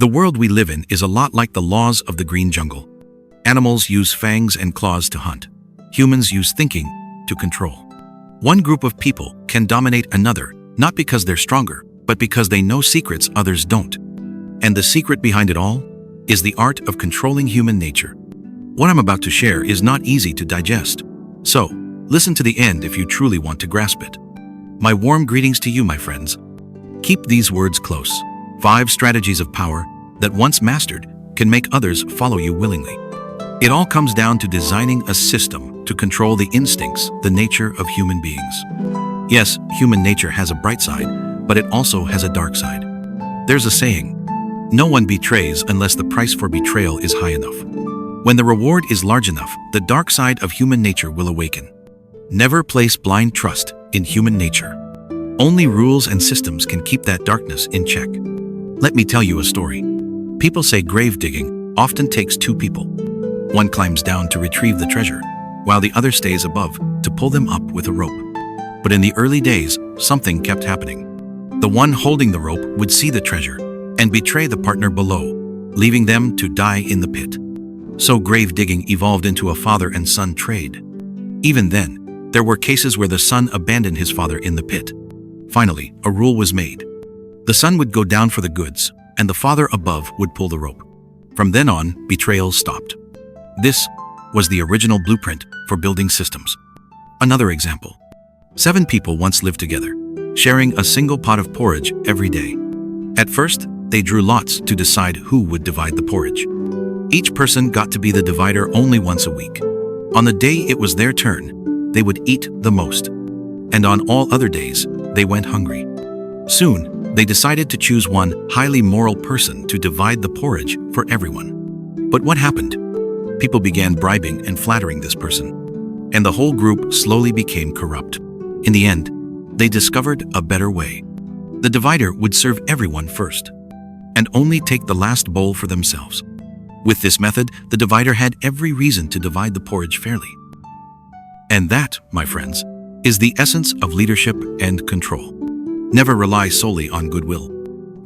The world we live in is a lot like the laws of the green jungle. Animals use fangs and claws to hunt. Humans use thinking to control. One group of people can dominate another, not because they're stronger, but because they know secrets others don't. And the secret behind it all is the art of controlling human nature. What I'm about to share is not easy to digest. So, listen to the end if you truly want to grasp it. My warm greetings to you, my friends. Keep these words close. 5 strategies of power that, once mastered, can make others follow you willingly. It all comes down to designing a system to control the instincts, the nature of human beings. Yes, human nature has a bright side, but it also has a dark side. There's a saying, no one betrays unless the price for betrayal is high enough. When the reward is large enough, the dark side of human nature will awaken. Never place blind trust in human nature. Only rules and systems can keep that darkness in check. Let me tell you a story. People say grave digging often takes 2 people. One climbs down to retrieve the treasure, while the other stays above to pull them up with a rope. But in the early days, something kept happening. The one holding the rope would see the treasure and betray the partner below, leaving them to die in the pit. So grave digging evolved into a father and son trade. Even then, there were cases where the son abandoned his father in the pit. Finally, a rule was made. The son would go down for the goods, and the father above would pull the rope. From then on, betrayal stopped. This was the original blueprint for building systems. Another example. 7 people once lived together, sharing a single pot of porridge every day. At first, they drew lots to decide who would divide the porridge. Each person got to be the divider only once a week. On the day it was their turn, they would eat the most. And on all other days, they went hungry. Soon, they decided to choose one highly moral person to divide the porridge for everyone. But what happened? People began bribing and flattering this person, and the whole group slowly became corrupt. In the end, they discovered a better way. The divider would serve everyone first, and only take the last bowl for themselves. With this method, the divider had every reason to divide the porridge fairly. And that, my friends, is the essence of leadership and control. Never rely solely on goodwill.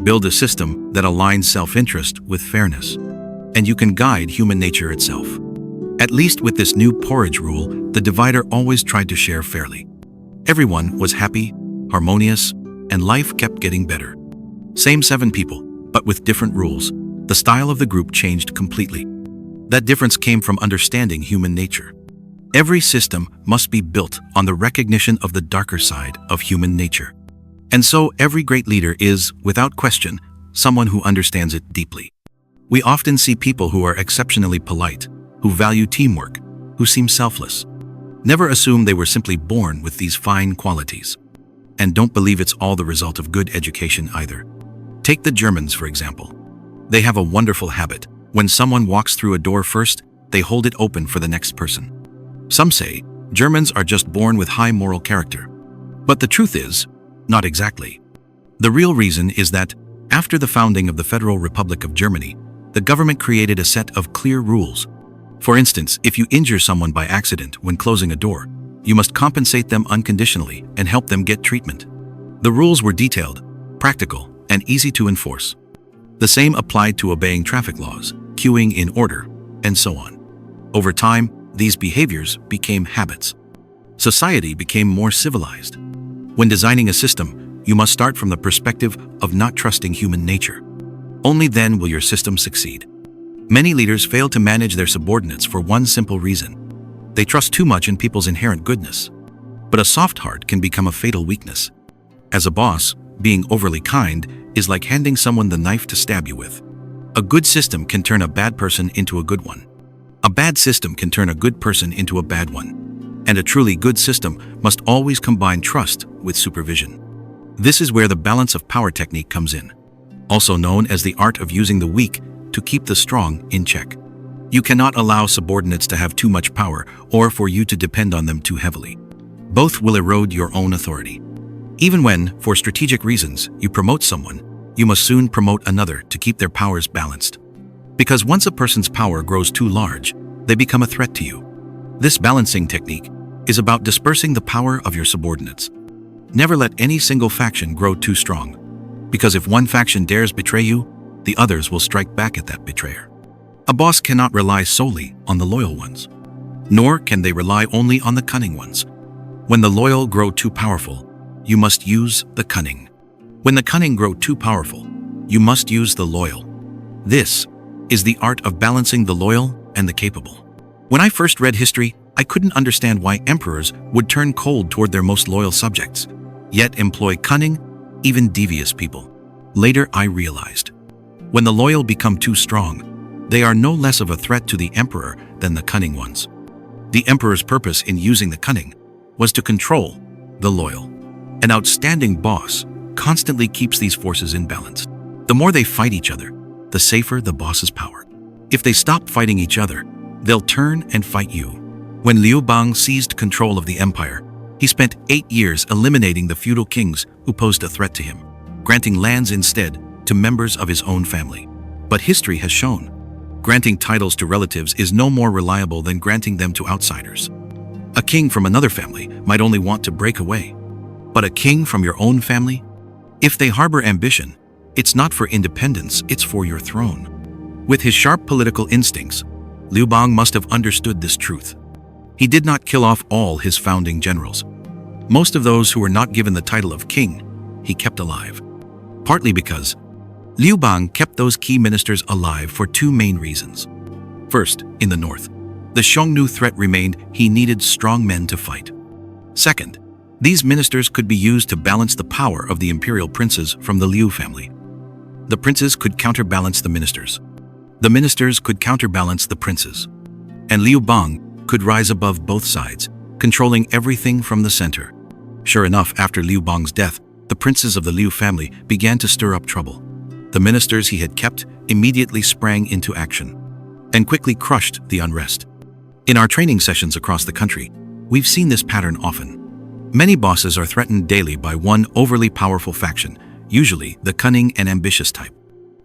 Build a system that aligns self-interest with fairness, and you can guide human nature itself. At least with this new porridge rule, the divider always tried to share fairly. Everyone was happy, harmonious, and life kept getting better. Same 7 people, but with different rules. The style of the group changed completely. That difference came from understanding human nature. Every system must be built on the recognition of the darker side of human nature. And so every great leader is, without question, someone who understands it deeply. We often see people who are exceptionally polite, who value teamwork, who seem selfless. Never assume they were simply born with these fine qualities. And don't believe it's all the result of good education either. Take the Germans, for example. They have a wonderful habit. When someone walks through a door first, they hold it open for the next person. Some say Germans are just born with high moral character. But the truth is, not exactly. The real reason is that, after the founding of the Federal Republic of Germany, the government created a set of clear rules. For instance, if you injure someone by accident when closing a door, you must compensate them unconditionally and help them get treatment. The rules were detailed, practical, and easy to enforce. The same applied to obeying traffic laws, queuing in order, and so on. Over time, these behaviors became habits. Society became more civilized. When designing a system, you must start from the perspective of not trusting human nature. Only then will your system succeed. Many leaders fail to manage their subordinates for one simple reason. They trust too much in people's inherent goodness. But a soft heart can become a fatal weakness. As a boss, being overly kind is like handing someone the knife to stab you with. A good system can turn a bad person into a good one. A bad system can turn a good person into a bad one. And a truly good system must always combine trust with supervision. This is where the balance of power technique comes in, also known as the art of using the weak to keep the strong in check. You cannot allow subordinates to have too much power or for you to depend on them too heavily. Both will erode your own authority. Even when, for strategic reasons, you promote someone, you must soon promote another to keep their powers balanced. Because once a person's power grows too large, they become a threat to you. This balancing technique is about dispersing the power of your subordinates. Never let any single faction grow too strong, because if one faction dares betray you, the others will strike back at that betrayer. A boss cannot rely solely on the loyal ones, nor can they rely only on the cunning ones. When the loyal grow too powerful, you must use the cunning. When the cunning grow too powerful, you must use the loyal. This is the art of balancing the loyal and the capable. When I first read history, I couldn't understand why emperors would turn cold toward their most loyal subjects, yet employ cunning, even devious people. Later I realized, when the loyal become too strong, they are no less of a threat to the emperor than the cunning ones. The emperor's purpose in using the cunning was to control the loyal. An outstanding boss constantly keeps these forces in balance. The more they fight each other, the safer the boss's power. If they stop fighting each other, they'll turn and fight you. When Liu Bang seized control of the empire, he spent 8 years eliminating the feudal kings who posed a threat to him, granting lands instead to members of his own family. But history has shown, granting titles to relatives is no more reliable than granting them to outsiders. A king from another family might only want to break away, but a king from your own family? If they harbor ambition, it's not for independence, it's for your throne. With his sharp political instincts, Liu Bang must have understood this truth. He did not kill off all his founding generals. Most of those who were not given the title of king, he kept alive. Partly because Liu Bang kept those key ministers alive for 2 main reasons. First, in the north, the Xiongnu threat remained. He needed strong men to fight. Second, these ministers could be used to balance the power of the imperial princes from the Liu family. The princes could counterbalance the ministers. The ministers could counterbalance the princes. And Liu Bang could rise above both sides, controlling everything from the center. Sure enough, after Liu Bang's death, the princes of the Liu family began to stir up trouble. The ministers he had kept immediately sprang into action and quickly crushed the unrest. In our training sessions across the country, we've seen this pattern often. Many bosses are threatened daily by one overly powerful faction, usually the cunning and ambitious type.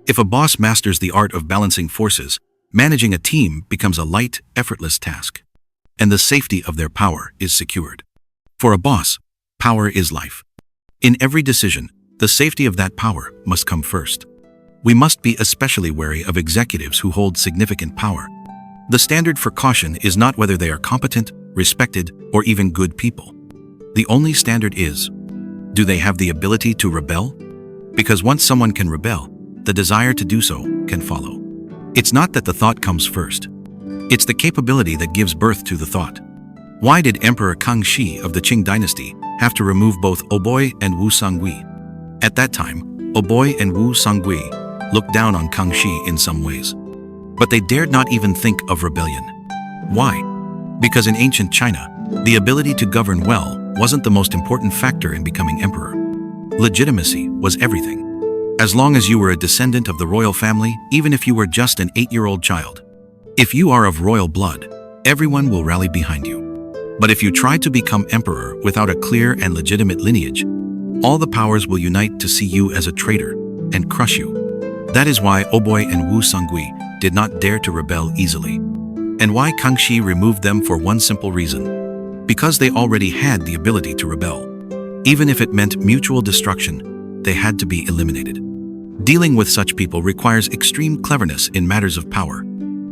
If a boss masters the art of balancing forces, managing a team becomes a light, effortless task, and the safety of their power is secured. For a boss, power is life. In every decision, the safety of that power must come first. We must be especially wary of executives who hold significant power. The standard for caution is not whether they are competent, respected, or even good people. The only standard is, do they have the ability to rebel? Because once someone can rebel, the desire to do so can follow. It's not that the thought comes first. It's the capability that gives birth to the thought. Why did Emperor Kangxi of the Qing dynasty have to remove both Oboi and Wu Songui? At that time, Oboi and Wu Songui looked down on Kangxi in some ways, but they dared not even think of rebellion. Why? Because in ancient China, the ability to govern well wasn't the most important factor in becoming emperor. Legitimacy was everything. As long as you were a descendant of the royal family, even if you were just an 8-year-old child. If you are of royal blood, everyone will rally behind you. But if you try to become emperor without a clear and legitimate lineage, all the powers will unite to see you as a traitor and crush you. That is why Oboi and Wu Songui did not dare to rebel easily, and why Kangxi removed them for one simple reason: because they already had the ability to rebel. Even if it meant mutual destruction, they had to be eliminated. Dealing with such people requires extreme cleverness in matters of power.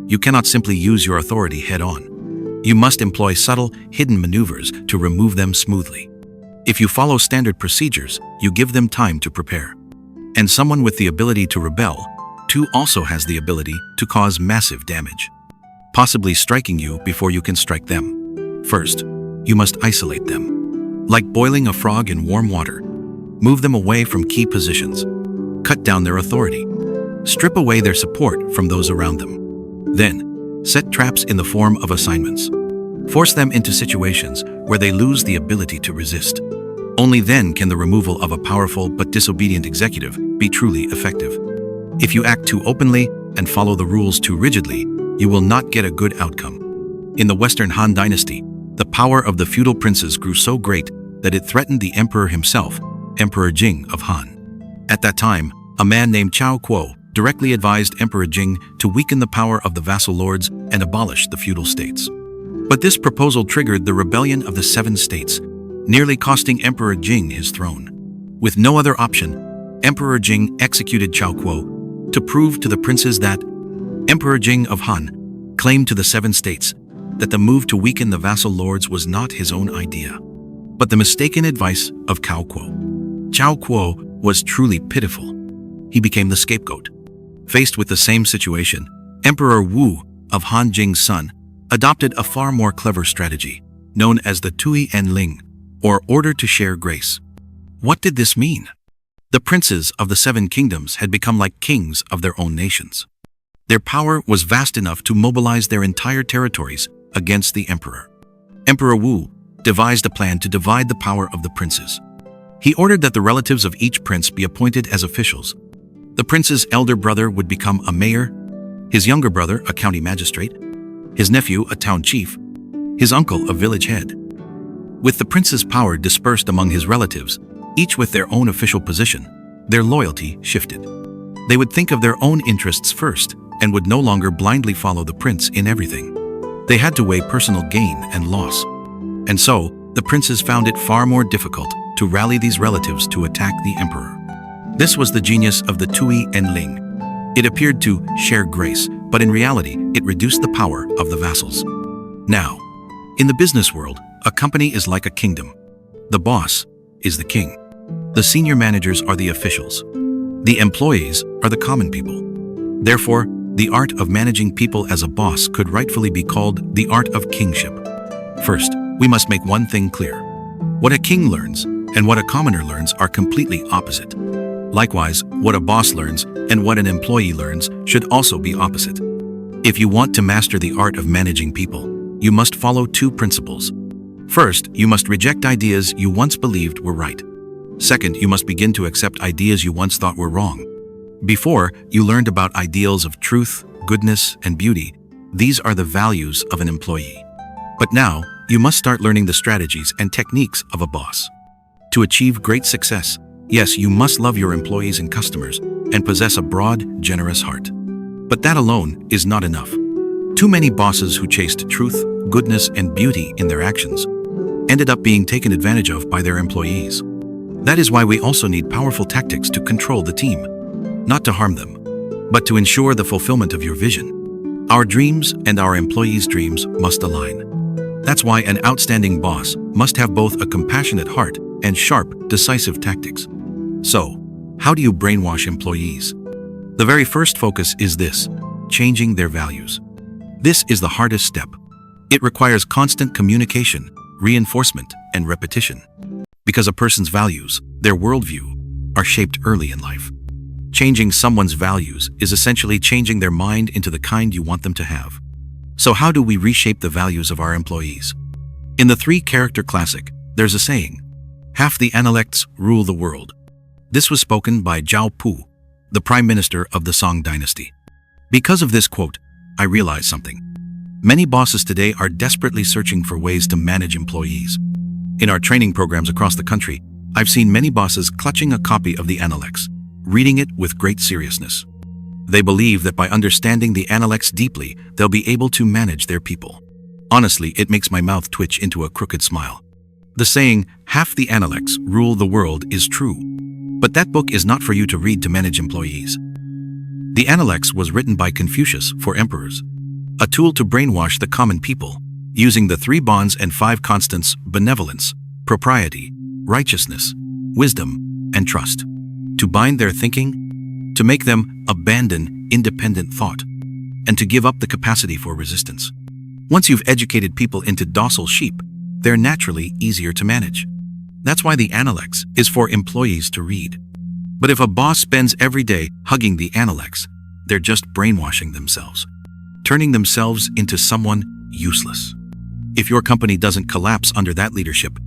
You cannot simply use your authority head-on. You must employ subtle, hidden maneuvers to remove them smoothly. If you follow standard procedures, you give them time to prepare. And someone with the ability to rebel, too, also has the ability to cause massive damage, possibly striking you before you can strike them. First, you must isolate them. Like boiling a frog in warm water, move them away from key positions. Cut down their authority. Strip away their support from those around them. Then, set traps in the form of assignments. Force them into situations where they lose the ability to resist. Only then can the removal of a powerful but disobedient executive be truly effective. If you act too openly and follow the rules too rigidly, you will not get a good outcome. In the Western Han Dynasty, the power of the feudal princes grew so great that it threatened the emperor himself, Emperor Jing of Han. At that time, a man named Chao Kuo directly advised Emperor Jing to weaken the power of the vassal lords and abolish the feudal states. But this proposal triggered the rebellion of the 7 states, nearly costing Emperor Jing his throne. With no other option, Emperor Jing executed Chao Kuo, to prove to the princes that Emperor Jing of Han claimed to the 7 states that the move to weaken the vassal lords was not his own idea, but the mistaken advice of Cao Kuo. Cao Kuo was truly pitiful. He became the scapegoat. Faced with the same situation, Emperor Wu of Han Jing's son adopted a far more clever strategy, known as the Tui En Ling, or order to share grace. What did this mean? The princes of the 7 kingdoms had become like kings of their own nations. Their power was vast enough to mobilize their entire territories against the emperor. Emperor Wu devised a plan to divide the power of the princes. He ordered that the relatives of each prince be appointed as officials. The prince's elder brother would become a mayor, his younger brother a county magistrate, his nephew a town chief, his uncle a village head. With the prince's power dispersed among his relatives, each with their own official position, their loyalty shifted. They would think of their own interests first and would no longer blindly follow the prince in everything. They had to weigh personal gain and loss. And so, the princes found it far more difficult to rally these relatives to attack the emperor. This was the genius of the Tui En Ling. It appeared to share grace, but in reality, it reduced the power of the vassals. Now, in the business world, a company is like a kingdom. The boss is the king. The senior managers are the officials. The employees are the common people. Therefore, the art of managing people as a boss could rightfully be called the art of kingship. First, we must make one thing clear. What a king learns and what a commoner learns are completely opposite. Likewise, what a boss learns and what an employee learns should also be opposite. If you want to master the art of managing people, you must follow 2 principles. First, you must reject ideas you once believed were right. Second, you must begin to accept ideas you once thought were wrong. Before, you learned about ideals of truth, goodness, and beauty. These are the values of an employee. But now, you must start learning the strategies and techniques of a boss. To achieve great success, yes, you must love your employees and customers and possess a broad, generous heart. But that alone is not enough. Too many bosses who chased truth, goodness, and beauty in their actions ended up being taken advantage of by their employees. That is why we also need powerful tactics to control the team, not to harm them, but to ensure the fulfillment of your vision. Our dreams and our employees' dreams must align. That's why an outstanding boss must have both a compassionate heart and sharp, decisive tactics. So, how do you brainwash employees? The very first focus is this: changing their values. This is the hardest step. It requires constant communication, reinforcement, and repetition. Because a person's values, their worldview, are shaped early in life. Changing someone's values is essentially changing their mind into the kind you want them to have. So how do we reshape the values of our employees? In the 3-character classic, there's a saying, "Half the intellects rule the world." This was spoken by Zhao Pu, the prime minister of the Song dynasty. Because of this quote, I realized something. Many bosses today are desperately searching for ways to manage employees. In our training programs across the country, I've seen many bosses clutching a copy of the Analects, reading it with great seriousness. They believe that by understanding the Analects deeply, they'll be able to manage their people. Honestly, it makes my mouth twitch into a crooked smile. The saying, "Half the Analects rule the world," is true. But that book is not for you to read to manage employees. The Analects was written by Confucius for emperors, a tool to brainwash the common people, using the 3 bonds and 5 constants: benevolence, propriety, righteousness, wisdom, and trust, to bind their thinking, to make them abandon independent thought, and to give up the capacity for resistance. Once you've educated people into docile sheep, they're naturally easier to manage. That's why the Analects is for employees to read. But if a boss spends every day hugging the Analects, they're just brainwashing themselves, turning themselves into someone useless. If your company doesn't collapse under that leadership,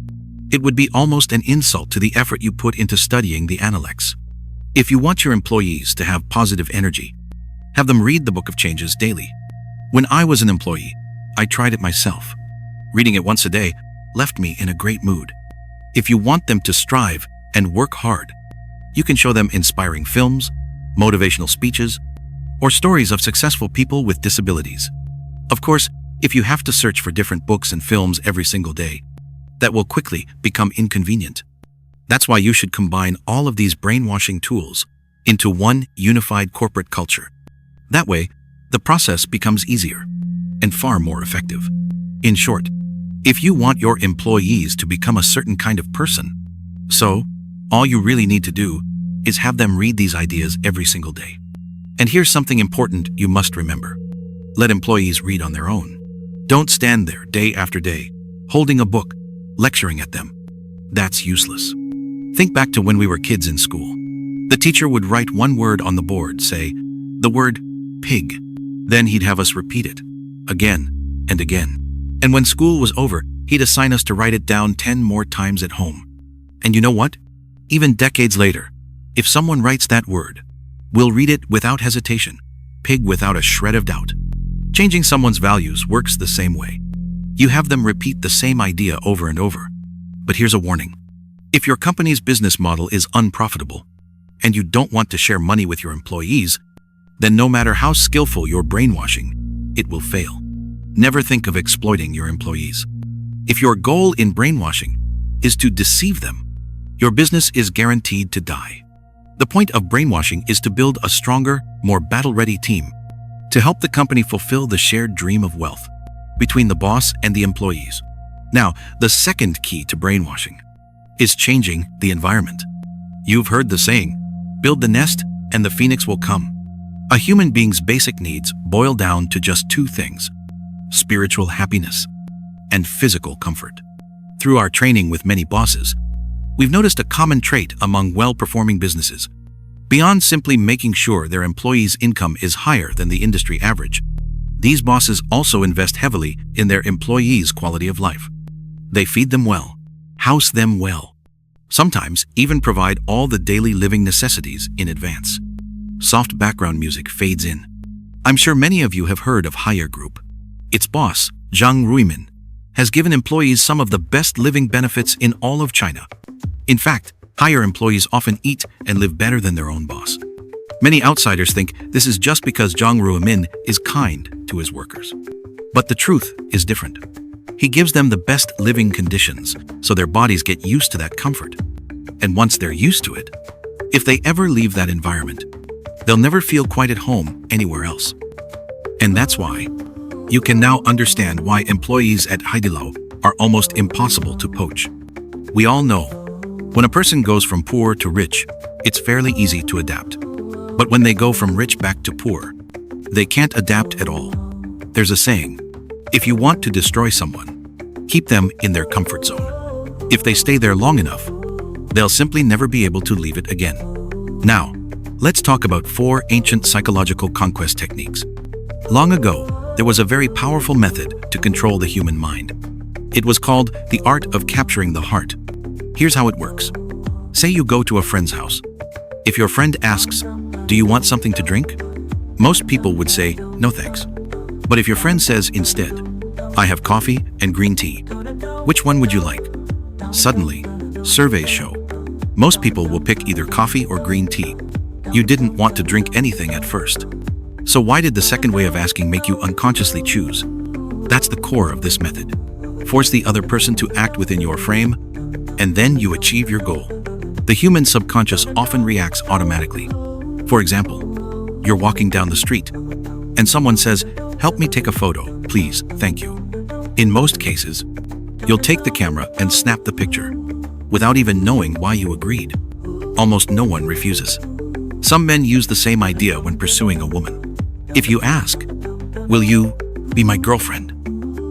it would be almost an insult to the effort you put into studying the Analects. If you want your employees to have positive energy, have them read the Book of Changes daily. When I was an employee, I tried it myself. Reading it once a day left me in a great mood. If you want them to strive and work hard, you can show them inspiring films, motivational speeches, or stories of successful people with disabilities. Of course, if you have to search for different books and films every single day, that will quickly become inconvenient. That's why you should combine all of these brainwashing tools into one unified corporate culture. That way, the process becomes easier and far more effective. In short, if you want your employees to become a certain kind of person, all you really need to do is have them read these ideas every single day. And here's something important you must remember. Let employees read on their own. Don't stand there day after day, holding a book, lecturing at them. That's useless. Think back to when we were kids in school. The teacher would write one word on the board, say, the word pig. Then he'd have us repeat it, again and again. And when school was over, he'd assign us to write it down 10 more times at home. And you know what? Even decades later, if someone writes that word, we'll read it without hesitation, pig without a shred of doubt. Changing someone's values works the same way. You have them repeat the same idea over and over. But here's a warning. If your company's business model is unprofitable, and you don't want to share money with your employees, then no matter how skillful your brainwashing, it will fail. Never think of exploiting your employees. If your goal in brainwashing is to deceive them, your business is guaranteed to die. The point of brainwashing is to build a stronger, more battle-ready team to help the company fulfill the shared dream of wealth between the boss and the employees. Now, the second key to brainwashing is changing the environment. You've heard the saying, build the nest and the phoenix will come. A human being's basic needs boil down to just two things: spiritual happiness and physical comfort. Through our training with many bosses, we've noticed a common trait among well-performing businesses. Beyond simply making sure their employees' income is higher than the industry average, these bosses also invest heavily in their employees' quality of life. They feed them well, house them well, sometimes even provide all the daily living necessities in advance. Soft background music fades in. I'm sure many of you have heard of Haier Group. Its boss, Zhang Ruimin, has given employees some of the best living benefits in all of China. In fact, Haier employees often eat and live better than their own boss. Many outsiders think this is just because Zhang Ruimin is kind to his workers. But the truth is different. He gives them the best living conditions so their bodies get used to that comfort. And once they're used to it, if they ever leave that environment, they'll never feel quite at home anywhere else. And that's why you can now understand why employees at Haidilao are almost impossible to poach. We all know, when a person goes from poor to rich, it's fairly easy to adapt. But when they go from rich back to poor, they can't adapt at all. There's a saying, if you want to destroy someone, keep them in their comfort zone. If they stay there long enough, they'll simply never be able to leave it again. Now, let's talk about 4 ancient psychological conquest techniques. Long ago, there was a very powerful method to control the human mind. It was called the art of capturing the heart. Here's how it works. Say you go to a friend's house. If your friend asks, "Do you want something to drink?" Most people would say, "No thanks." But if your friend says instead, "I have coffee and green tea. Which one would you like?" Suddenly, surveys show most people will pick either coffee or green tea. You didn't want to drink anything at first. So why did the second way of asking make you unconsciously choose? That's the core of this method. Force the other person to act within your frame, and then you achieve your goal. The human subconscious often reacts automatically. For example, you're walking down the street, and someone says, "Help me take a photo, please, thank you." In most cases, you'll take the camera and snap the picture, without even knowing why you agreed. Almost no one refuses. Some men use the same idea when pursuing a woman. If you ask, "Will you be my girlfriend?"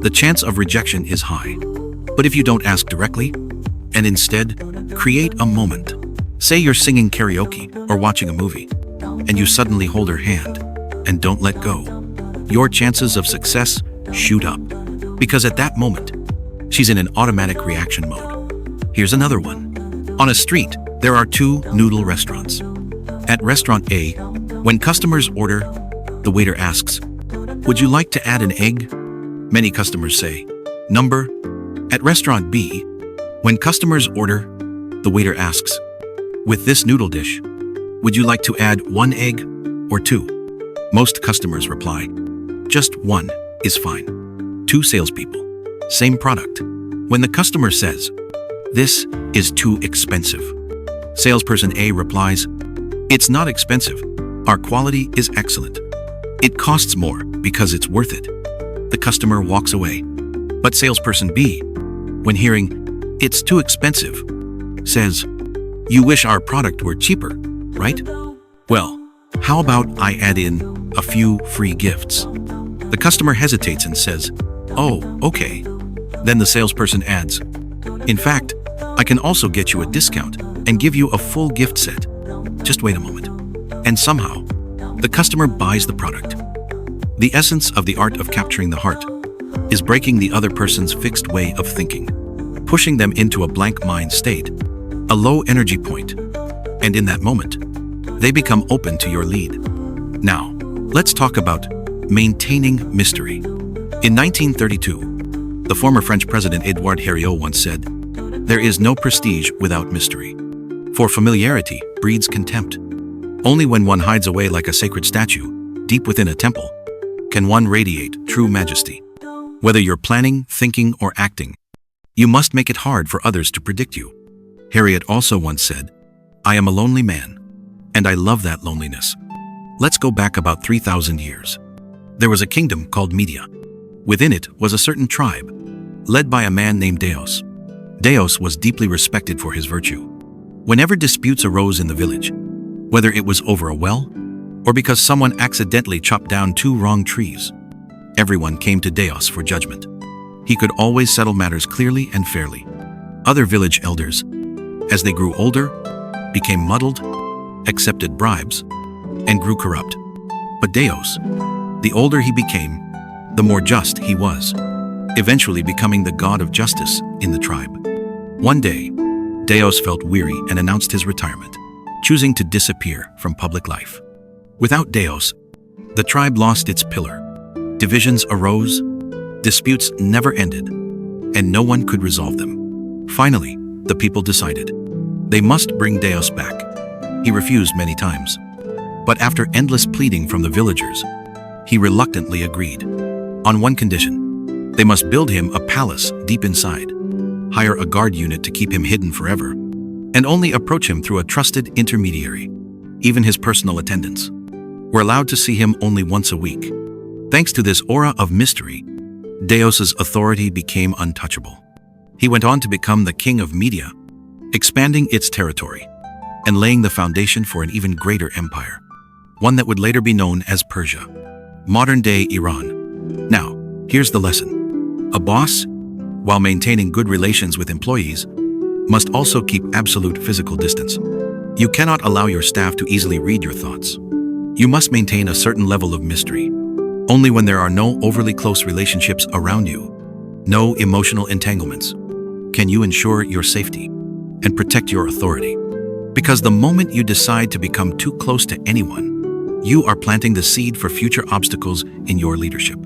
the chance of rejection is high. But if you don't ask directly, and instead create a moment, say you're singing karaoke or watching a movie, and you suddenly hold her hand and don't let go, your chances of success shoot up. Because at that moment, she's in an automatic reaction mode. Here's another one. On a street, there are 2 noodle restaurants. At restaurant A, when customers order, the waiter asks, "Would you like to add an egg?" Many customers say, "Number." At restaurant B, when customers order, the waiter asks, "With this noodle dish, would you like to add 1 egg or 2? Most customers reply, "Just 1 is fine." 2 salespeople, same product. When the customer says, "This is too expensive," salesperson A replies, It's not expensive. Our quality is excellent. It costs more because it's worth it. The customer walks away. But salesperson B, when hearing, "It's too expensive," says, "You wish our product were cheaper, right? Well, how about I add in a few free gifts?" The customer hesitates and says, "Oh, okay." Then the salesperson adds, "In fact, I can also get you a discount and give you a full gift set. Just wait a moment." And somehow, the customer buys the product. The essence of the art of capturing the heart is breaking the other person's fixed way of thinking, pushing them into a blank mind state, a low energy point, and in that moment, they become open to your lead. Now, let's talk about maintaining mystery. In 1932, the former French President Édouard Herriot once said, "There is no prestige without mystery, for familiarity breeds contempt. Only when one hides away like a sacred statue, deep within a temple, can one radiate true majesty. Whether you're planning, thinking, or acting, you must make it hard for others to predict you." Herriot also once said, "I am a lonely man, and I love that loneliness." Let's go back about 3,000 years. There was a kingdom called Media. Within it was a certain tribe, led by a man named Deos. Deos was deeply respected for his virtue. Whenever disputes arose in the village, whether it was over a well or because someone accidentally chopped down 2 wrong trees, everyone came to Deos for judgment. He could always settle matters clearly and fairly. Other village elders, as they grew older, became muddled, accepted bribes, and grew corrupt. But Deos, the older he became, the more just he was, eventually becoming the god of justice in the tribe. One day, Deos felt weary and announced his retirement, choosing to disappear from public life. Without Deos, the tribe lost its pillar. Divisions arose, disputes never ended, and no one could resolve them. Finally, the people decided they must bring Deos back. He refused many times, but after endless pleading from the villagers, he reluctantly agreed. On one condition: they must build him a palace deep inside, hire a guard unit to keep him hidden forever, and only approach him through a trusted intermediary. Even his personal attendants were allowed to see him only once a week. Thanks to this aura of mystery, Deos's authority became untouchable. He went on to become the king of Media, expanding its territory and laying the foundation for an even greater empire, one that would later be known as Persia, modern-day Iran. Now, here's the lesson. A boss, while maintaining good relations with employees, must also keep absolute physical distance. You cannot allow your staff to easily read your thoughts. You must maintain a certain level of mystery. Only when there are no overly close relationships around you, no emotional entanglements, can you ensure your safety and protect your authority. Because the moment you decide to become too close to anyone, you are planting the seed for future obstacles in your leadership.